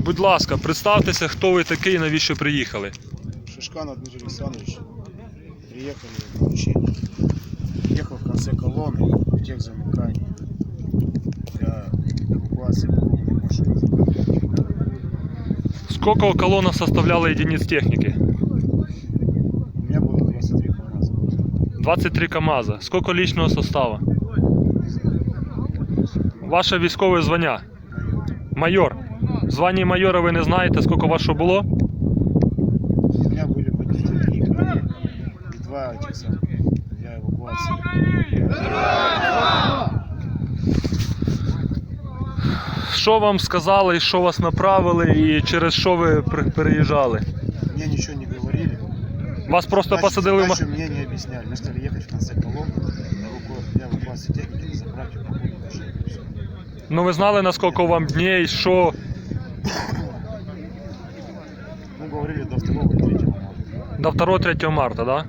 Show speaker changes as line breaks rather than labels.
Будь ласка, представтеся, хто ви такий і навіщо приїхали.
Шишканов Дмитрий Александрович. Приехали на учение. Ехал в конце колонны в техзамыкании для эвакуации погруженных машин.
Сколько колонна составляла единиц техники?
У меня было 23 КамАЗа.
23 КамАЗа. Сколько личного состава? Ваше військове звання? Майор. В званні майора ви не знаєте, скільки вашого було?
У меня были водители и два этих самых для эвакуации.
Що вам сказали, що вас направили і через що ви переїжджали?
Мне ничего не говорили.
Вас просто посадили в машину?
Мне не объясняли. Мы стали ехать в конце колонны для эвакуации техники, забрать погруженных машин.
Ну ви знали, наскільки вам днів, що?
Ну, говорили до 2 или 3 марта.
До 2-3 марта, так? Да?